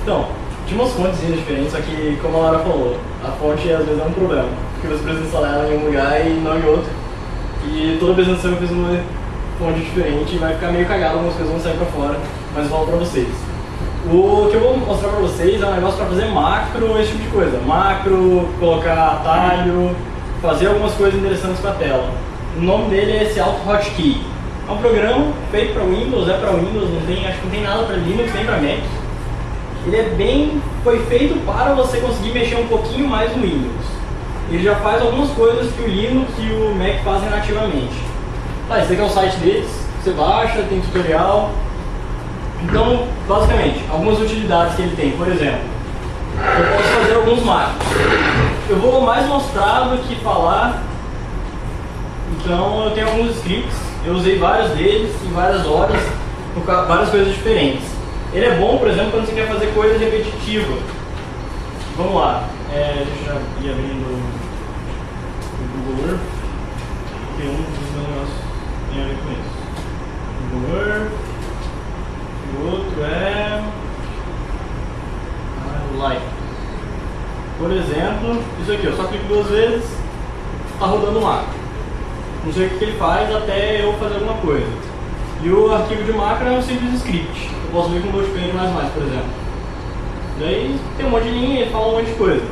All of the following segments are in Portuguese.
Então, tinha umas fontes diferentes, só que, como a Lara falou, a fonte às vezes é um problema, porque você precisa instalar ela em um lugar e não em outro. E toda vez que eu fiz uma fonte diferente e vai ficar meio cagado, algumas coisas vão sair pra fora, mas eu falo pra vocês. O que eu vou mostrar pra vocês é um negócio pra fazer macro, esse tipo de coisa. Macro, colocar atalho, fazer algumas coisas interessantes com a tela. O nome dele é esse Auto Hotkey. É um programa feito para Windows, acho que não tem nada para Linux nem para Mac. Ele foi feito para você conseguir mexer um pouquinho mais no Windows. Ele já faz algumas coisas que o Linux e o Mac fazem nativamente. Tá, esse aqui é o site deles, você baixa, tem tutorial. Então, basicamente, algumas utilidades que ele tem, por exemplo, eu posso fazer alguns macros. Eu vou mais mostrar do que falar. Então eu tenho alguns scripts, eu usei vários deles em várias horas, por várias coisas diferentes. Ele é bom, por exemplo, quando você quer fazer coisa repetitiva. Vamos lá, deixa eu ir abrindo o Google Earth, porque um dos meus negócios tem a ver com isso. Google Earth, o outro é Light. Por exemplo, isso aqui, eu só clico 2 vezes, está rodando o macro. Não sei o que ele faz até eu fazer alguma coisa. E o arquivo de macro é um simples script. Eu posso ver com Notepad++, por exemplo. Daí tem um monte de linha e fala um monte de coisa.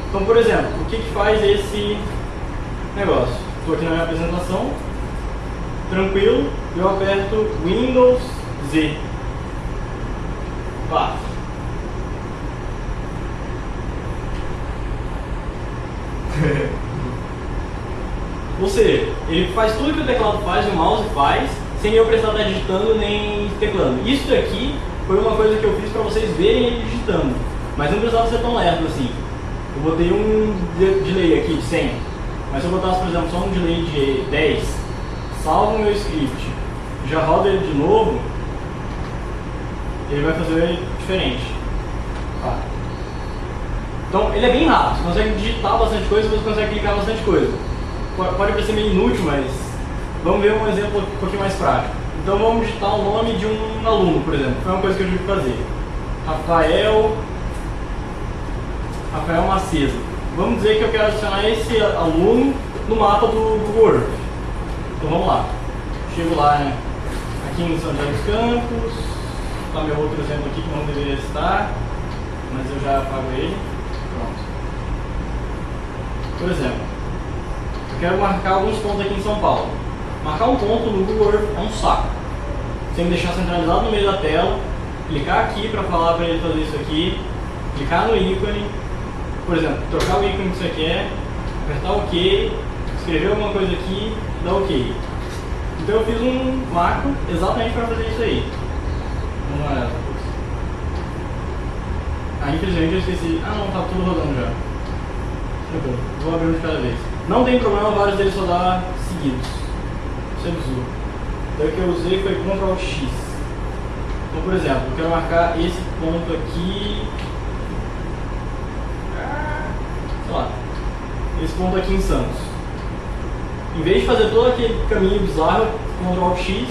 Então, por exemplo, o que faz esse negócio? Estou aqui na minha apresentação, tranquilo, eu aperto Windows Z. Pá. Ou seja, ele faz tudo que o teclado faz e o mouse faz, sem eu precisar estar digitando nem teclando. Isso daqui foi uma coisa que eu fiz para vocês verem ele digitando, mas não precisava ser tão lerdo assim. Eu botei um delay aqui de 100, mas se eu botasse, por exemplo, só um delay de 10, salvo o meu script, já roda ele de novo, ele vai fazer diferente. Tá. Então ele é bem rápido, você consegue digitar bastante coisa, você consegue clicar bastante coisa. Pode parecer meio inútil, mas vamos ver um exemplo um pouquinho mais prático. Então vamos digitar o nome de um aluno, por exemplo. Foi uma coisa que eu tive que fazer. Rafael Macedo. Vamos dizer que eu quero adicionar esse aluno no mapa do Google Earth. Então vamos lá. Chego lá, né, aqui em São José dos Campos. Está meu outro exemplo aqui que não deveria estar, mas eu já apago ele. Pronto. Por exemplo, eu quero marcar alguns pontos aqui em São Paulo. Marcar um ponto no Google Earth é um saco. Você tem que deixar centralizado no meio da tela, clicar aqui para falar para ele fazer isso aqui, clicar no ícone, por exemplo, trocar o ícone que você quer, apertar OK, escrever alguma coisa aqui e dar OK. Então eu fiz um macro exatamente para fazer isso aí. Vamos lá. Infelizmente eu esqueci. Ah não, tá tudo rodando já. Tranquilo, vou abrir um de cada vez. Não tem problema vários deles rodar seguidos. Você usou. Daí o que eu usei foi Ctrl X. Então, por exemplo, eu quero marcar esse ponto aqui. Sei lá. Esse ponto aqui em Santos. Em vez de fazer todo aquele caminho bizarro, Ctrl X,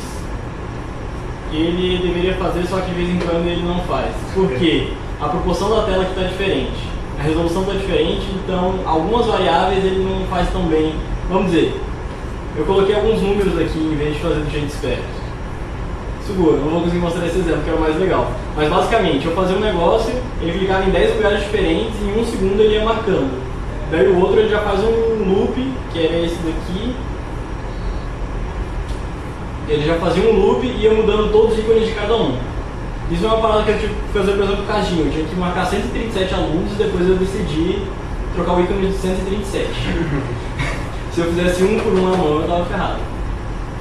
ele deveria fazer, só que de vez em quando ele não faz. Por quê? A proporção da tela que está diferente. A resolução está diferente, então algumas variáveis ele não faz tão bem. Vamos dizer, eu coloquei alguns números aqui em vez de fazer do jeito esperto. Seguro, não vou conseguir mostrar esse exemplo que é o mais legal. Mas basicamente, eu fazia um negócio, ele clicava em 10 lugares diferentes e em 1 segundo ele ia marcando. Daí o outro ele já faz um loop, que era esse daqui. Ele já fazia um loop e ia mudando todos os ícones de cada um. Isso é uma parada que eu tive que fazer, por exemplo, no Casinho. Eu tinha que marcar 137 alunos e depois eu decidi trocar o ícone de 137. Se eu fizesse um por um na mão, eu tava ferrado.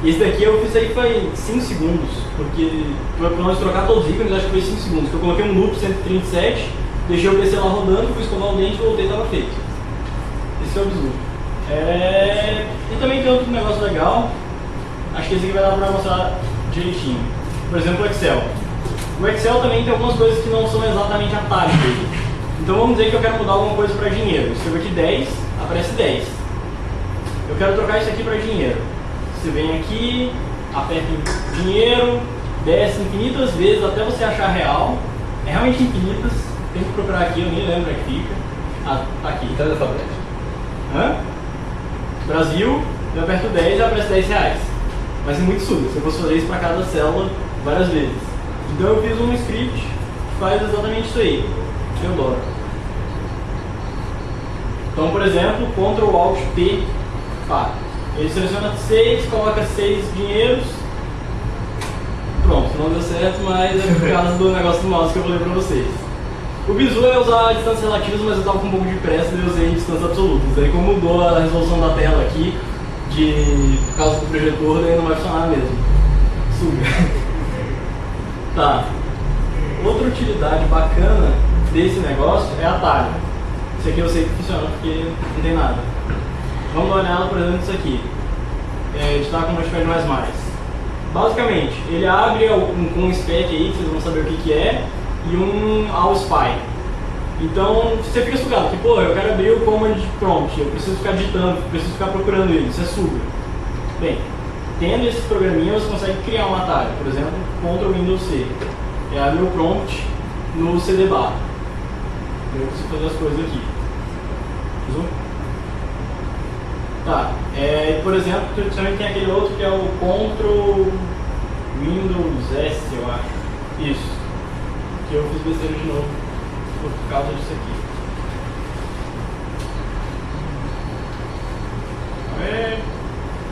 E esse daqui eu fiz aí foi 5 segundos, porque para nós trocar todos os ícones, acho que foi 5 segundos. Eu coloquei um loop 137, deixei o PC lá rodando, fui escovar o dente, voltei e tava feito. Esse é o bizu. E também tem outro negócio legal, acho que esse aqui vai dar para mostrar direitinho. Por exemplo, o Excel. O Excel também tem algumas coisas que não são exatamente atalhos dele. Então vamos dizer que eu quero mudar alguma coisa para dinheiro. Escrevo aqui 10, aparece 10. Eu quero trocar isso aqui para dinheiro. Você vem aqui, aperta em dinheiro, desce infinitas vezes até você achar real. é realmente infinitas. Tem que procurar aqui, eu nem lembro onde fica. Ah, tá aqui. Então é só Hã? Brasil, eu aperto 10 e aparece R$10. Vai ser muito sujo, se eu fosse fazer isso para cada célula várias vezes. Então eu fiz um script que faz exatamente isso aí. Teodoro. Então, por exemplo, Ctrl Alt P, pá. Ele seleciona 6, coloca 6 dinheiros. Pronto, não deu certo, mas é por causa do negócio do mouse que eu falei pra vocês. O bizu é usar distâncias relativas, mas eu tava com um pouco de pressa e eu usei distâncias absolutas. Daí como mudou a resolução da tela aqui, por causa do projetor, daí não vai funcionar mesmo. Suga. Tá. Outra utilidade bacana desse negócio é atalho. Isso aqui eu sei que funciona porque não tem nada. Vamos dar uma olhada, por exemplo, nisso aqui. A gente está com o Notepad++. Basicamente, ele abre com um spec aí, que vocês vão saber o que é, e um allSpy. Então, você fica sugado, porque, pô, eu quero abrir o command prompt, eu preciso ficar digitando, preciso ficar procurando ele, isso é suga. Bem, tendo esses programinhas, você consegue criar um atalho, por exemplo, Ctrl Windows C. É abrir o prompt no CD bar. Eu preciso fazer as coisas aqui. Zoom. Tá, por exemplo, também tem aquele outro que é o Ctrl Windows S, eu acho. Isso. Que eu fiz besteira de novo por causa disso aqui.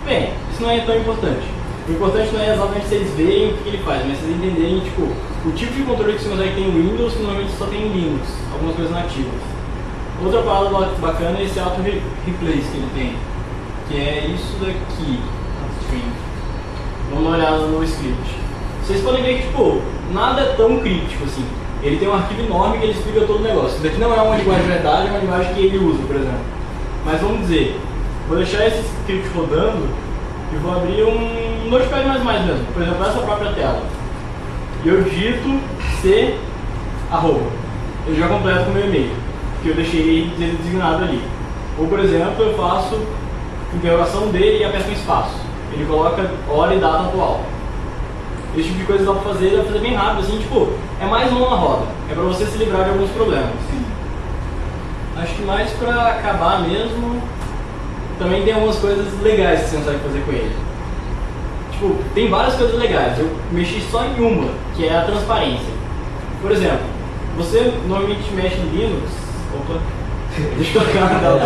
Bem, isso não é tão importante. O importante não é exatamente vocês verem o que ele faz, mas vocês entenderem tipo, o tipo de controle que você consegue ter em Windows, que normalmente só tem em Linux, algumas coisas nativas. Outra parada bacana é esse auto-replace que ele tem, que é isso daqui. Vamos dar uma olhada no script. Vocês podem ver que tipo, nada é tão crítico assim. Ele tem um arquivo enorme que ele explica todo o negócio. Isso daqui não é uma linguagem de verdade, é uma linguagem que ele usa, por exemplo. Mas vamos dizer, vou deixar esse script rodando e vou abrir um Notepad++ mesmo, por exemplo, essa própria tela. E eu digito C, arroba. Eu já completo com o meu e-mail, que eu deixei designado ali. Ou, por exemplo, eu faço interrogação D e aperto um espaço. Ele coloca hora e data atual. Esse tipo de coisa dá pra fazer bem rápido, assim, tipo, é mais mão na roda. É pra você se livrar de alguns problemas. Acho que mais pra acabar mesmo, também tem algumas coisas legais que você consegue fazer com ele. Tipo, tem várias coisas legais. Eu mexi só em uma, que é a transparência. Por exemplo, você normalmente mexe em Linux. Opa, deixa eu colocar na tela.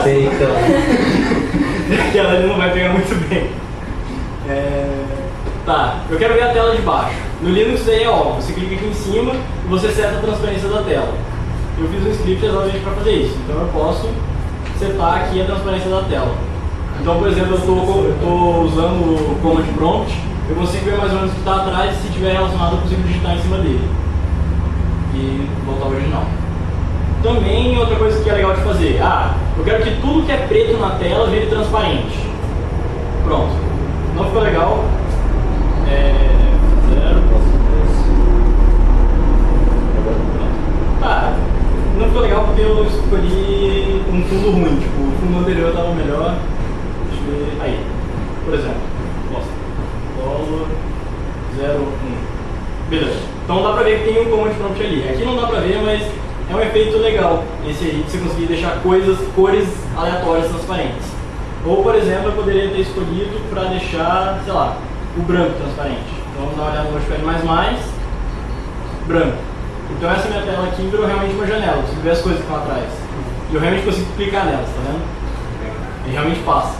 Aquela ali não vai pegar muito bem. Tá, eu quero ver a tela de baixo. No Linux aí é óbvio, você clica aqui em cima e você seta a transparência da tela. Eu fiz um script exatamente para fazer isso, então eu posso setar aqui a transparência da tela. Então, por exemplo, eu estou usando o command prompt, eu consigo ver mais ou menos o que está atrás e se estiver relacionado eu consigo digitar em cima dele e voltar ao original. Também outra coisa que é legal de fazer, eu quero que tudo que é preto na tela vire transparente. Pronto, não ficou legal. Não ficou legal porque eu escolhi um fundo ruim, tipo, o fundo anterior estava melhor. Deixa eu ver. Aí, por exemplo, color 01. Beleza. Então dá pra ver que tem um command prompt ali. Aqui não dá pra ver, mas é um efeito legal esse aí, de você conseguir deixar cores aleatórias transparentes. Ou, por exemplo, eu poderia ter escolhido para deixar, sei lá, o branco transparente. Então vamos dar uma olhada no Notepad++, branco. Então essa minha tela aqui virou realmente uma janela, eu consigo ver as coisas que estão atrás. E eu realmente consigo clicar nelas, tá vendo? Ele realmente passa.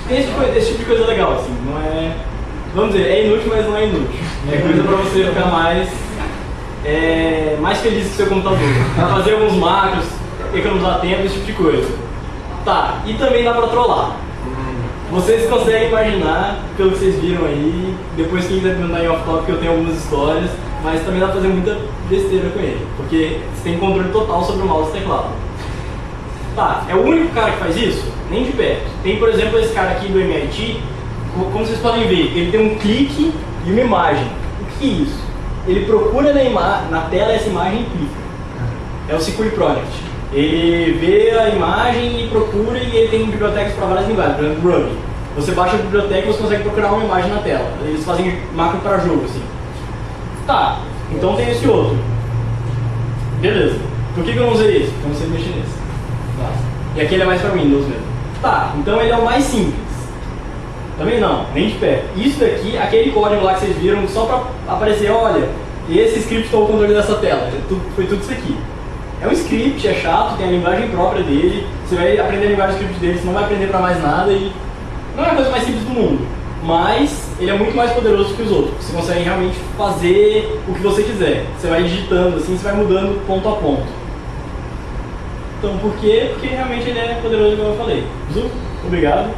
Tem esse tipo de coisa legal, assim, não é... Vamos dizer, é inútil, mas não é inútil. É coisa para você ficar mais feliz com o seu computador. Para fazer alguns macros, economizar tempo, esse tipo de coisa. Tá, e também dá para trollar. Vocês conseguem imaginar, pelo que vocês viram aí, depois quem quiser perguntar em off-top, eu tenho algumas histórias, mas também dá pra fazer muita besteira com ele, porque você tem controle total sobre o mouse e teclado. Tá, é o único cara que faz isso? Nem de perto. Tem, por exemplo, esse cara aqui do MIT, como vocês podem ver, ele tem um clique e uma imagem. O que é isso? Ele procura na tela essa imagem e clica. É o Secure Project. Ele vê a imagem e procura, e ele tem bibliotecas para várias linguagens, por exemplo, Ruby. Você baixa a biblioteca e você consegue procurar uma imagem na tela. Eles fazem macro para jogo, assim. Tá, então tem esse outro. Beleza. Por que eu não usei esse? Porque eu não sei mexer nesse. Nossa. E aquele é mais pra Windows mesmo. Tá, então ele é o mais simples. Também não, nem de perto. Isso daqui, aquele código lá que vocês viram, só pra aparecer, olha, esse script está o controle dessa tela. Foi tudo isso aqui. É um script, é chato, tem a linguagem própria dele. Você vai aprender a linguagem do script dele, você não vai aprender pra mais nada e não é a coisa mais simples do mundo. Mas ele é muito mais poderoso que os outros. Você consegue realmente fazer o que você quiser. Você vai digitando assim, você vai mudando ponto a ponto. Então por quê? Porque realmente ele é poderoso, como eu falei. Zu, obrigado.